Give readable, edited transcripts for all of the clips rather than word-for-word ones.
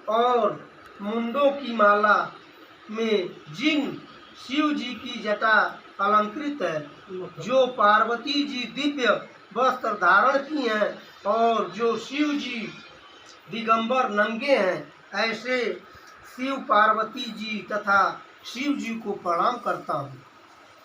और मुंडों की माला में जिन शिव जी की जटा अलंकृत है, जो पार्वती जी दिव्य वस्त्र धारण की हैं और जो शिव जी दिगंबर नंगे हैं, ऐसे शिव पार्वती जी तथा शिव जी को प्रणाम करता हूँ।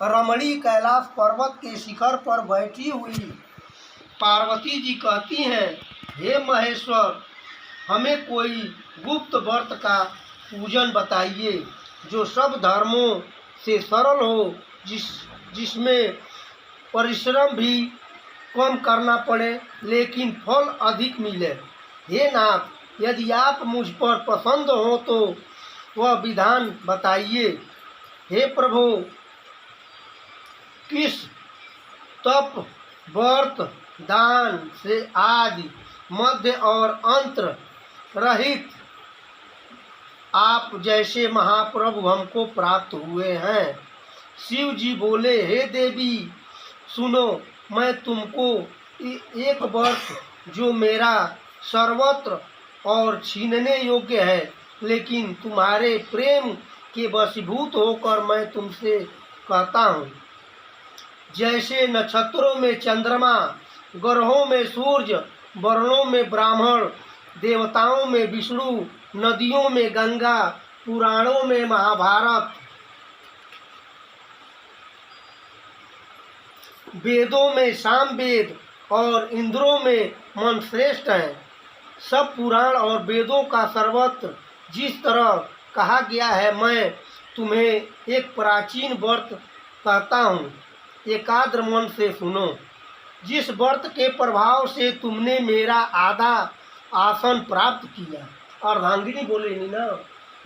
रमणी कैलाश पर्वत के शिखर पर बैठी हुई पार्वती जी कहती हैं, हे महेश्वर, हमें कोई गुप्त व्रत का पूजन बताइए जो सब धर्मों से सरल हो, जिसमें परिश्रम भी कम करना पड़े लेकिन फल अधिक मिले। हे नाथ, यदि आप मुझ पर पसंद हो तो वह विधान बताइए। हे प्रभु, किस तप, व्रत, दान से आदि मध्य और अंत रहित आप जैसे महाप्रभु हमको प्राप्त हुए हैं। शिव जी बोले, हे देवी सुनो, मैं तुमको एक व्रत जो मेरा सर्वत्र और छीनने योग्य है, लेकिन तुम्हारे प्रेम के वशीभूत होकर मैं तुमसे कहता हूँ। जैसे नक्षत्रों में चंद्रमा, ग्रहों में सूर्य, वर्णों में ब्राह्मण, देवताओं में विष्णु, नदियों में गंगा, पुराणों में महाभारत, वेदों में सामवेद और इंद्रों में मन श्रेष्ठ हैं। सब पुराण और वेदों का सर्वत्र जिस तरह कहा गया है, मैं तुम्हें एक प्राचीन व्रत कहता हूँ, एकाग्र मन से सुनो। जिस व्रत के प्रभाव से तुमने मेरा आधा आसन प्राप्त किया, अर्धांगिनी बोले नहीं ना,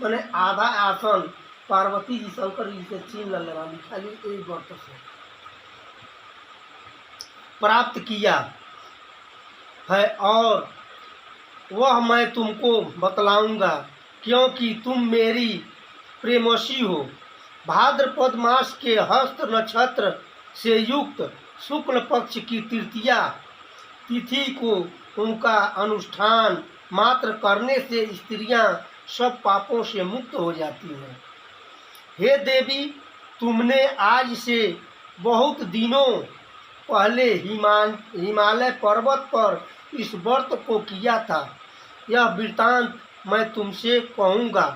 मैंने आधा आसन पार्वती जी शंकर जी से छीन लगा खाली एक व्रत से प्राप्त किया है, और वह मैं तुमको बतलाऊंगा, क्योंकि तुम मेरी प्रेमसी हो। भाद्रपद मास के हस्त नक्षत्र से युक्त शुक्ल पक्ष की तृतीया तिथि को उनका अनुष्ठान मात्र करने से स्त्रियां सब पापों से मुक्त हो जाती हैं। हे देवी, तुमने आज से बहुत दिनों पहले हिमालय पर्वत पर इस व्रत को किया था। यह वृत्तांत मैं तुमसे कहूँगा।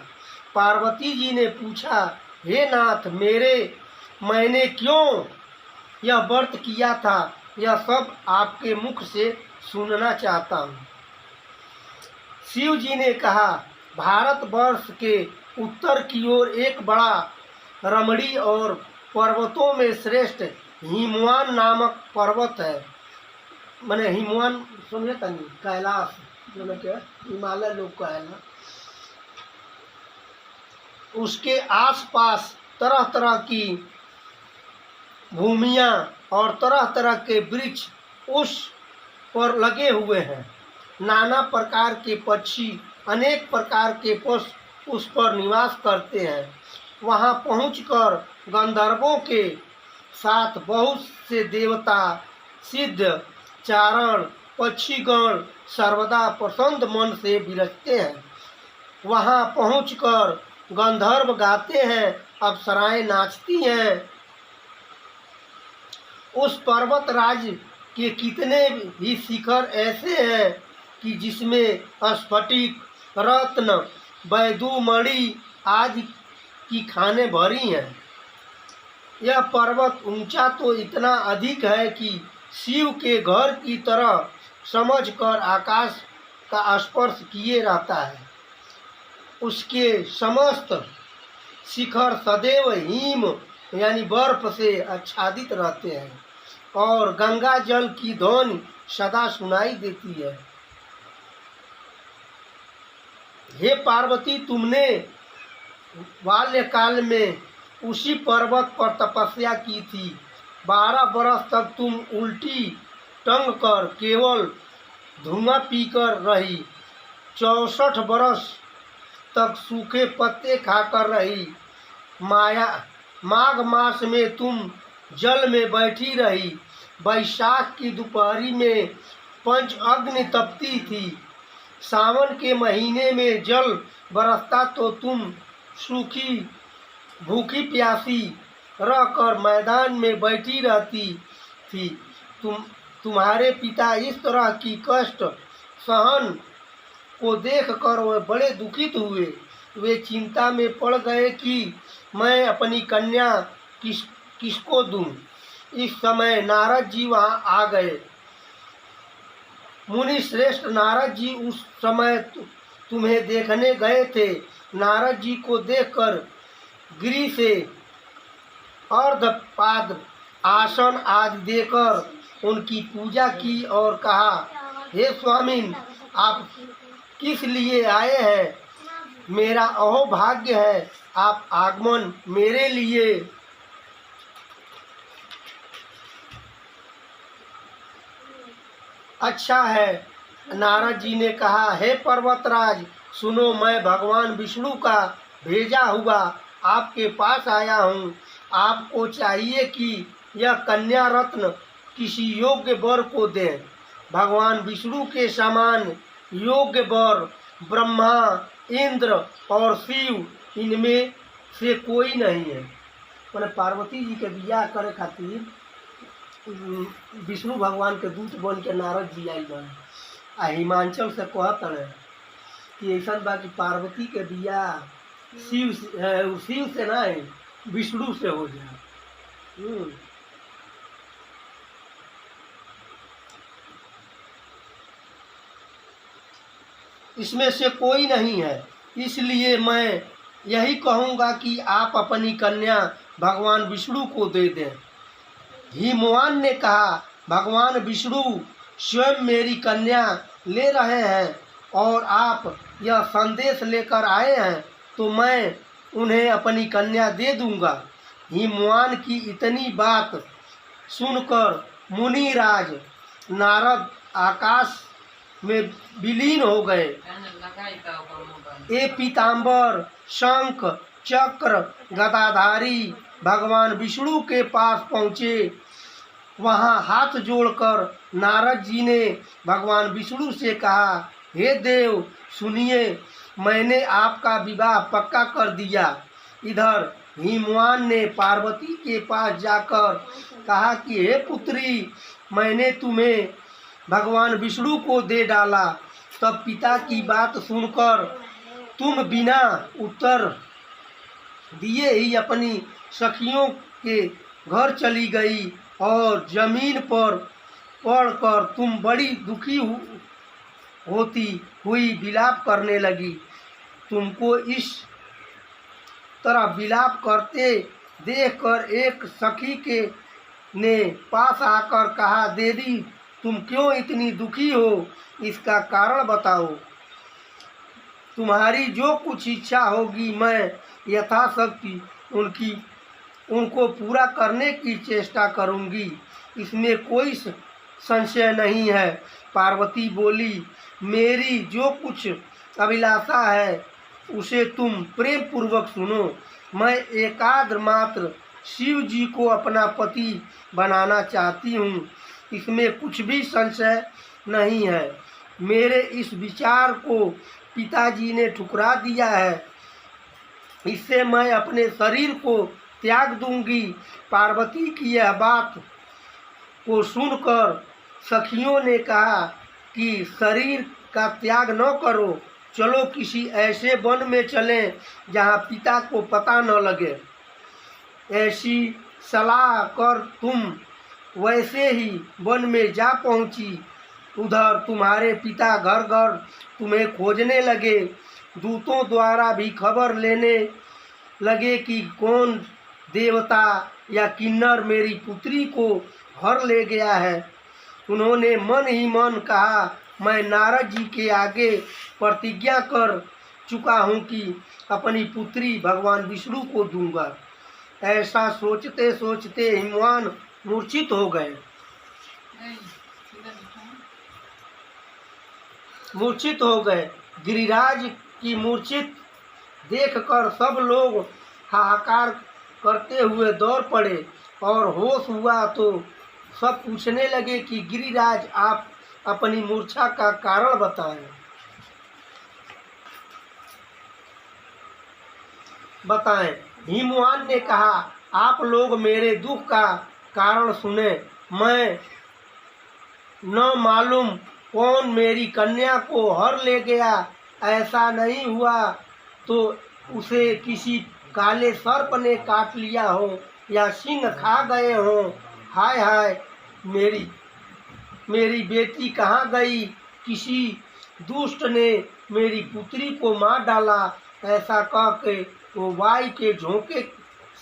पार्वती जी ने पूछा, हे नाथ, मैंने क्यों यह व्रत किया था, यह सब आपके मुख से सुनना चाहता हूँ। शिव जी ने कहा, भारतवर्ष के उत्तर की ओर एक बड़ा रमणी और पर्वतों में श्रेष्ठ हिमवान नामक पर्वत है। मैंने हिमवान सुने तनी, कैलाश जो मैं क्या हिमालय लोग का है ना, उसके आसपास तरह तरह की भूमियाँ और तरह तरह के वृक्ष उस पर लगे हुए हैं। नाना प्रकार के पक्षी, अनेक प्रकार के पशु उस पर निवास करते हैं। वहाँ पहुंचकर गंधर्वों के साथ बहुत से देवता, सिद्ध, चारण, पक्षीगण सर्वदा प्रसन्न मन से विरजते हैं। वहाँ पहुंचकर गंधर्व गाते हैं, अप्सराएं नाचती हैं। उस पर्वत राज के कितने भी शिखर ऐसे हैं कि जिसमें स्फटिक, रत्न, वैदुमणि आदि की खानें भरी हैं। यह पर्वत ऊंचा तो इतना अधिक है कि शिव के घर की तरह समझकर आकाश का स्पर्श किए रहता है। उसके समस्त शिखर सदैव हिम यानी बर्फ से आच्छादित रहते हैं और गंगा जल की ध्वनि सदा सुनाई देती है। हे पार्वती, तुमने बाल्यकाल में उसी पर्वत पर तपस्या की थी। 12 बरस तक तुम उल्टी टंग कर केवल धुआं पीकर रही। 64 बरस तक सूखे पत्ते खाकर रही। माघ मास में तुम जल में बैठी रही। वैशाख की दोपहरी में पंच अग्नि तपती थी। सावन के महीने में जल बरसता तो तुम सूखी भूखी प्यासी रहकर मैदान में बैठी रहती थी। तुम्हारे पिता इस तरह की कष्ट सहन को देखकर वह बड़े दुखित हुए। वे चिंता में पड़ गए कि मैं अपनी कन्या किसको दूं। इस समय नारद जी वहां आ गए। मुनि श्रेष्ठ नारद जी उस समय तुम्हें देखने गए थे। नारद जी को देखकर गिरि से अर्धपाद आसन आदि देकर उनकी पूजा की और कहा, हे स्वामिन, आप किस लिए आए हैं? मेरा अहोभाग्य है, आप आगमन मेरे लिए अच्छा है। नारद जी ने कहा, हे पर्वतराज, सुनो, मैं भगवान विष्णु का भेजा हुआ आपके पास आया हूँ। आपको चाहिए कि यह कन्या रत्न किसी योग्य वर को दें। भगवान विष्णु के समान योग्य वर ब्रह्मा, इंद्र और शिव इनमें से कोई नहीं है। मैंने पार्वती जी के बियाह करे खातिर विष्णु भगवान के दूत बन के नारद जी आई बने आ हिमांचल से कहत रहे कि ऐसा बा कि पार्वती के बियाह शिव से ना विष्णु से हो जाए। इसमें से कोई नहीं है, इसलिए मैं यही कहूँगा कि आप अपनी कन्या भगवान विष्णु को दे दें। हिमवान ने कहा, भगवान विष्णु स्वयं मेरी कन्या ले रहे हैं और आप यह संदेश लेकर आए हैं तो मैं उन्हें अपनी कन्या दे दूंगा। हिमवान की इतनी बात सुनकर मुनिराज नारद आकाश में विलीन हो गए। ए पीताम्बर, शंख, चक्र, गदाधारी भगवान विष्णु के पास पहुँचे। वहाँ हाथ जोड़कर नारद जी ने भगवान विष्णु से कहा, हे देव सुनिए, मैंने आपका विवाह पक्का कर दिया। इधर हिमवान ने पार्वती के पास जाकर कहा कि हे पुत्री, मैंने तुम्हें भगवान विष्णु को दे डाला। तब पिता की बात सुनकर तुम बिना उत्तर दिए ही अपनी सखियों के घर चली गई और जमीन पर पड़कर तुम बड़ी दुखी होती हुई विलाप करने लगी। तुमको इस तरह विलाप करते देखकर एक सखी के ने पास आकर कहा, देवी तुम क्यों इतनी दुखी हो, इसका कारण बताओ। तुम्हारी जो कुछ इच्छा होगी मैं यथाशक्ति उनको पूरा करने की चेष्टा करूंगी, इसमें कोई संशय नहीं है। पार्वती बोली, मेरी जो कुछ अभिलाषा है उसे तुम प्रेम पूर्वक सुनो। मैं एकाद्र मात्र शिव जी को अपना पति बनाना चाहती हूँ, इसमें कुछ भी संशय नहीं है। मेरे इस विचार को पिताजी ने ठुकरा दिया है, इससे मैं अपने शरीर को त्याग दूंगी। पार्वती की यह बात को सुनकर सखियों ने कहा कि शरीर का त्याग न करो, चलो किसी ऐसे वन में चलें जहाँ पिता को पता न लगे। ऐसी सलाह कर तुम वैसे ही वन में जा पहुँची। उधर तुम्हारे पिता घर घर तुम्हें खोजने लगे। दूतों द्वारा भी खबर लेने लगे कि कौन देवता या किन्नर मेरी पुत्री को हर ले गया है। उन्होंने मन ही मन कहा, मैं नारद जी के आगे प्रतिज्ञा कर चुका हूँ कि अपनी पुत्री भगवान विष्णु को दूंगा। ऐसा सोचते सोचते हिमवान मूर्छित हो गए। गिरिराज की मूर्छित देखकर सब लोग हाहाकार करते हुए दौड़ पड़े और होश हुआ तो सब पूछने लगे कि गिरिराज, आप अपनी मूर्छा का कारण बताएं। बताएं। हिमवान ने कहा, आप लोग मेरे दुख का कारण सुने। मैं न मालूम कौन मेरी कन्या को हर ले गया। ऐसा नहीं हुआ तो उसे किसी काले सर्प ने काट लिया हो या सिंह खा गए हों। हाय हाय, मेरी मेरी बेटी कहाँ गई? किसी दुष्ट ने मेरी पुत्री को मार डाला। ऐसा कह के वो वायु के झोंके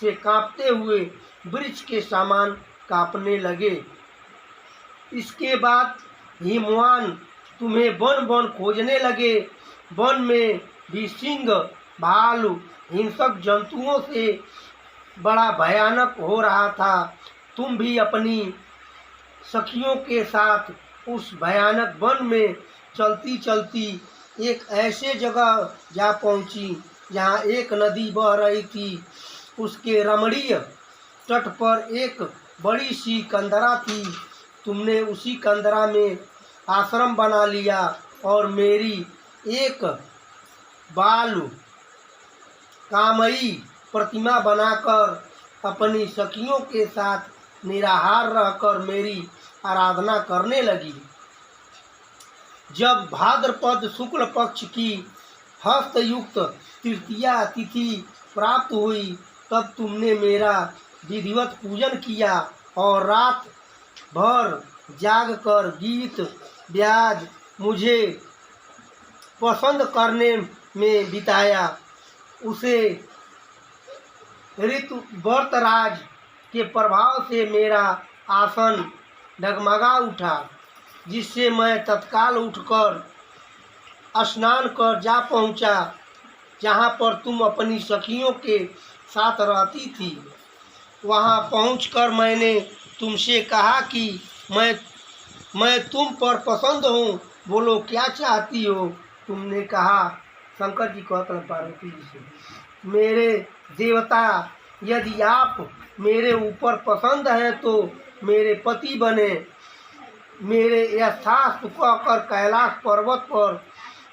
से कांपते हुए वृक्ष के समान कांपने लगे। इसके बाद हिमवान तुम्हें वन वन खोजने लगे। वन में भी सिंह, भालू, हिंसक जंतुओं से बड़ा भयानक हो रहा था। तुम भी अपनी सखियों के साथ उस भयानक वन में चलती चलती एक ऐसे जगह जा पहुंची जहां एक नदी बह रही थी। उसके रमणीय तट पर एक बड़ी सी कंदरा थी। तुमने उसी कंदरा में आश्रम बना लिया और मेरी एक बाल कामयी प्रतिमा बनाकर अपनी सखियों के साथ निराहार रहकर मेरी आराधना करने लगी। जब भाद्रपद शुक्ल पक्ष की हस्तयुक्त तृतीया तिथि प्राप्त हुई, तब तुमने मेरा विधिवत पूजन किया और रात भर जागकर गीत ब्याज मुझे पसंद करने में बिताया। उसे ऋतु वर्तराज के प्रभाव से मेरा आसन डगमगा उठा, जिससे मैं तत्काल उठकर स्नान कर जा पहुंचा जहां पर तुम अपनी सखियों के साथ रहती थी। वहां पहुंचकर मैंने तुमसे कहा कि मैं तुम पर पसंद हूँ, बोलो क्या चाहती हो। तुमने कहा, शंकर जी कहते हैं पार्वती जी से, मेरे देवता, यदि आप मेरे ऊपर पसंद हैं तो मेरे पति बने। मेरे यथास्थ कहकर कैलाश पर्वत पर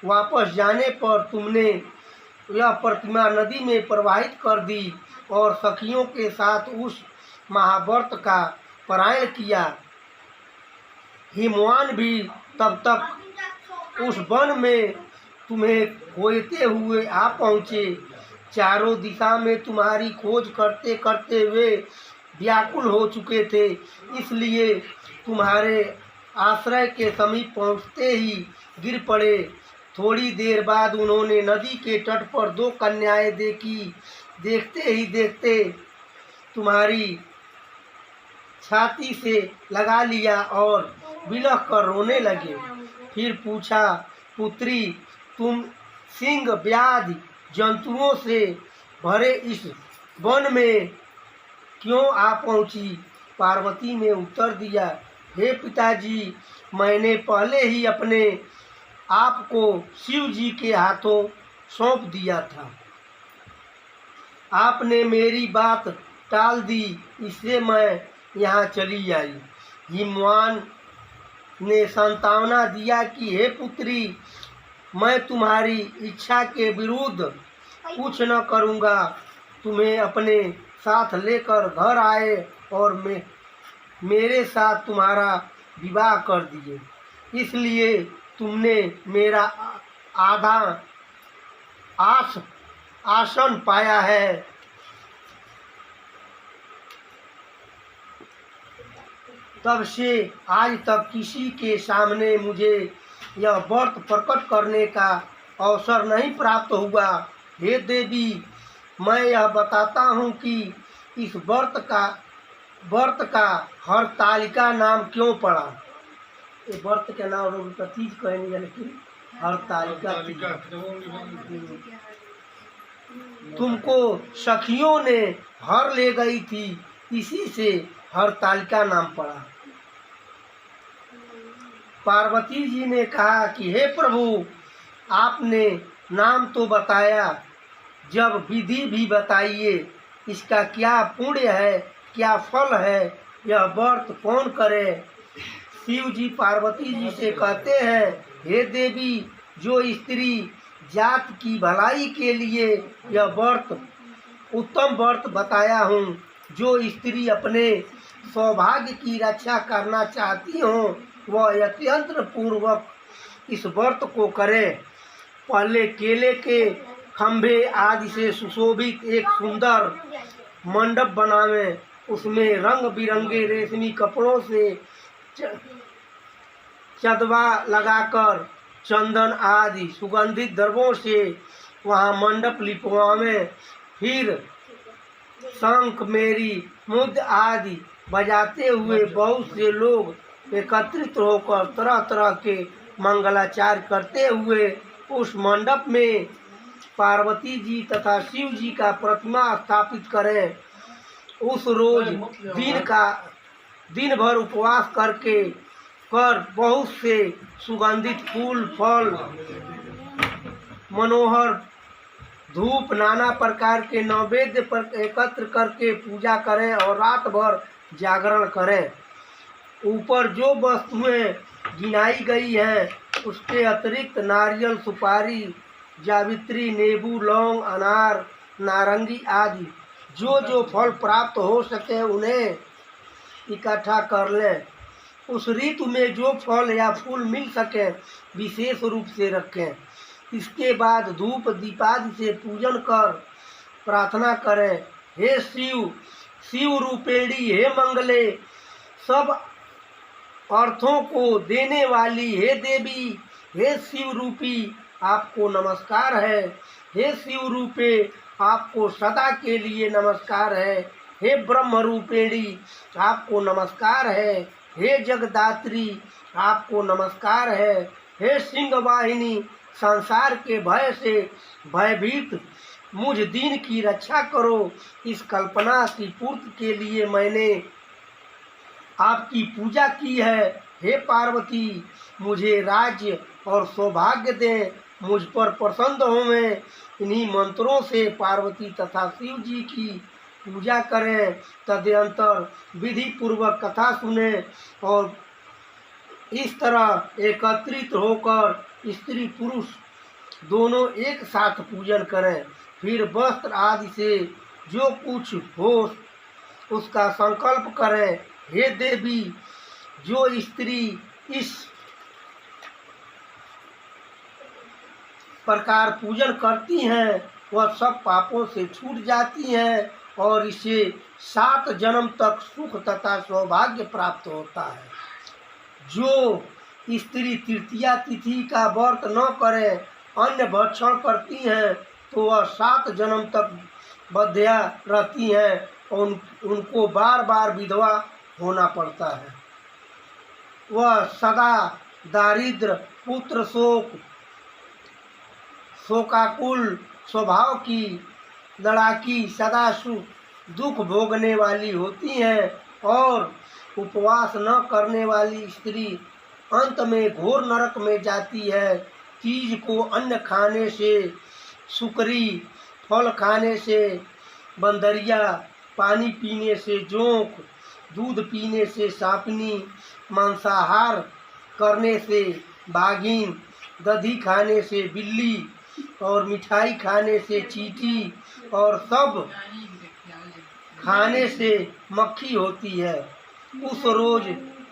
वापस जाने पर तुमने यह प्रतिमा नदी में प्रवाहित कर दी और सखियों के साथ उस महाव्रत का पारायण किया। हिमवान भी तब तक उस वन में तुम्हें खोजते हुए आ पहुँचे। चारों दिशा में तुम्हारी खोज करते करते वे व्याकुल हो चुके थे, इसलिए तुम्हारे आश्रय के समीप पहुँचते ही गिर पड़े। थोड़ी देर बाद उन्होंने नदी के तट पर दो कन्याएं देखी। देखते ही देखते तुम्हारी छाती से लगा लिया और बिलख कर रोने लगे। फिर पूछा, पुत्री, तुम सिंह व्याधि जंतुओं से भरे इस वन में क्यों आ पहुंची? पार्वती ने उत्तर दिया, हे पिताजी, मैंने पहले ही अपने आप को शिव जी के हाथों सौंप दिया था। आपने मेरी बात टाल दी, इससे मैं यहाँ चली आई। हिमवान ने सांत्वना दिया कि हे पुत्री, मैं तुम्हारी इच्छा के विरुद्ध कुछ न करूँगा। तुम्हें अपने साथ लेकर घर आए और मेरे साथ तुम्हारा विवाह कर दिए। इसलिए तुमने मेरा आधा आसन पाया है। तब से आज तक किसी के सामने मुझे यह व्रत प्रकट करने का अवसर नहीं प्राप्त हुआ। हे देवी, मैं यह बताता हूँ कि इस व्रत का हरतालिका नाम क्यों पड़ा। ये व्रत के नाम लोग चीज कहेंगे, लेकिन हरतालिका तुमको सखियों ने हर ले गई थी, इसी से हरतालिका नाम पड़ा। पार्वती जी ने कहा कि हे प्रभु, आपने नाम तो बताया, जब विधि भी बताइए। इसका क्या पुण्य है, क्या फल है, यह व्रत कौन करे? शिव जी पार्वती जी से कहते हैं, हे देवी, जो स्त्री जात की भलाई के लिए यह व्रत उत्तम व्रत बताया हूँ। जो स्त्री अपने सौभाग्य की रक्षा करना चाहती हो वह यत्न पूर्वक इस व्रत को करे। पहले केले के खंभे आदि से सुशोभित एक सुंदर मंडप बनावें। उसमें रंग बिरंगे रेशमी कपड़ों से चंदवा लगाकर चंदन आदि सुगंधित द्रव्यों से वहाँ मंडप लिपवावें। फिर शंख मेरी मुद्द आदि बजाते हुए बहुत से लोग एकत्रित होकर तरह तरह के मंगलाचार करते हुए उस मंडप में पार्वती जी तथा शिव जी का प्रतिमा स्थापित करें। उस रोज दिन भर उपवास कर बहुत से सुगंधित फूल फल मनोहर धूप नाना प्रकार के नैवेद्य पर एकत्र करके पूजा करें और रात भर जागरण करें। ऊपर जो वस्तुएं गिनाई गई हैं उसके अतिरिक्त नारियल सुपारी जावित्री नींबू लौंग अनार नारंगी आदि जो फल प्राप्त हो सके उन्हें इकट्ठा कर लें। उस ऋतु में जो फल या फूल मिल सके विशेष रूप से रखें। इसके बाद धूप दीपादि से पूजन कर प्रार्थना करें। हे शिव रूपेणी, हे मंगले, सब अर्थों को देने वाली हे देवी, हे शिव रूपी आपको नमस्कार है। हे शिव रूपे आपको सदा के लिए नमस्कार है। हे ब्रह्म रूपेणी आपको नमस्कार है। हे जगदात्री आपको नमस्कार है। हे सिंह वाहिनी संसार के भय से भयभीत मुझ दीन की रक्षा करो। इस कल्पना की पूर्ति के लिए मैंने आपकी पूजा की है। हे पार्वती, मुझे राज्य और सौभाग्य दें, मुझ पर प्रसन्न होवें। इन्हीं मंत्रों से पार्वती तथा शिव जी की पूजा करें। तदनंतर विधि पूर्वक कथा सुने और इस तरह एकत्रित होकर स्त्री पुरुष दोनों एक साथ पूजन करें। फिर वस्त्र आदि से जो कुछ हो उसका संकल्प करें। हे देवी, जो स्त्री इस प्रकार पूजन करती हैं वह सब पापों से छूट जाती हैं और इसे 7 जन्म तक सुख तथा सौभाग्य प्राप्त होता है। जो स्त्री तृतीया तिथि का व्रत न करे अन्न भक्षण करती हैं तो वह 7 जन्म तक बंध्या रहती हैं और उनको बार बार विधवा होना पड़ता है। वह सदा दारिद्र पुत्र शोकाकुल स्वभाव की लड़ाकी सदा दुख भोगने वाली होती हैं और उपवास न करने वाली स्त्री अंत में घोर नरक में जाती है। तीज को अन्न खाने से सुकरी, फल खाने से बंदरिया, पानी पीने से जोंक, दूध पीने से सांपनी, मांसाहार करने से बाघिन, दही खाने से बिल्ली और मिठाई खाने से चींटी और सब खाने से मक्खी होती है। उस रोज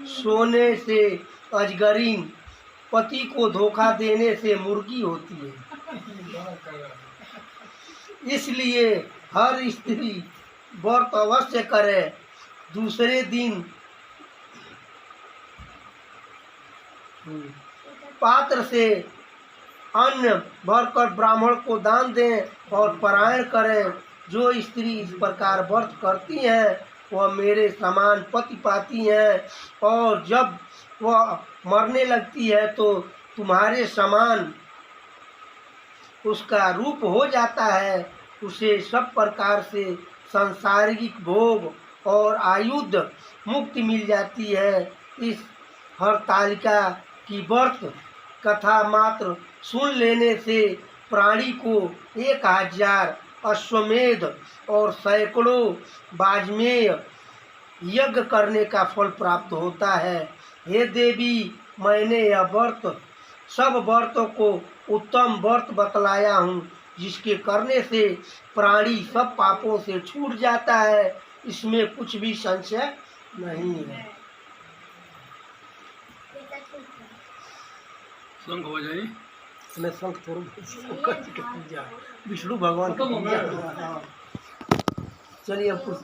सोने से अजगरीन, पति को धोखा देने से मुर्गी होती है। इसलिए हर स्त्री व्रत अवश्य करे। दूसरे दिन पात्र से अन्न भरकर ब्राह्मण को दान दें और पारायण करें। जो स्त्री इस प्रकार व्रत करती हैं वह मेरे समान पति पाती हैं और जब वह मरने लगती है तो तुम्हारे समान उसका रूप हो जाता है। उसे सब प्रकार से सांसारिक भोग और आयुध मुक्ति मिल जाती है। इस हरतालिका की व्रत कथा मात्र सुन लेने से प्राणी को 1000 अश्वमेध और सैकड़ों वाजपेय यज्ञ करने का फल प्राप्त होता है। हे देवी, मैंने यह व्रत सब व्रतों को उत्तम व्रत बतलाया हूँ जिसके करने से प्राणी सब पापों से छूट जाता है, इसमें कुछ भी संशय नहीं है। शंख बजाई इसमें शंख थोड़ा पूजा, विष्णु भगवान की पूजा। चलिए अब कुछ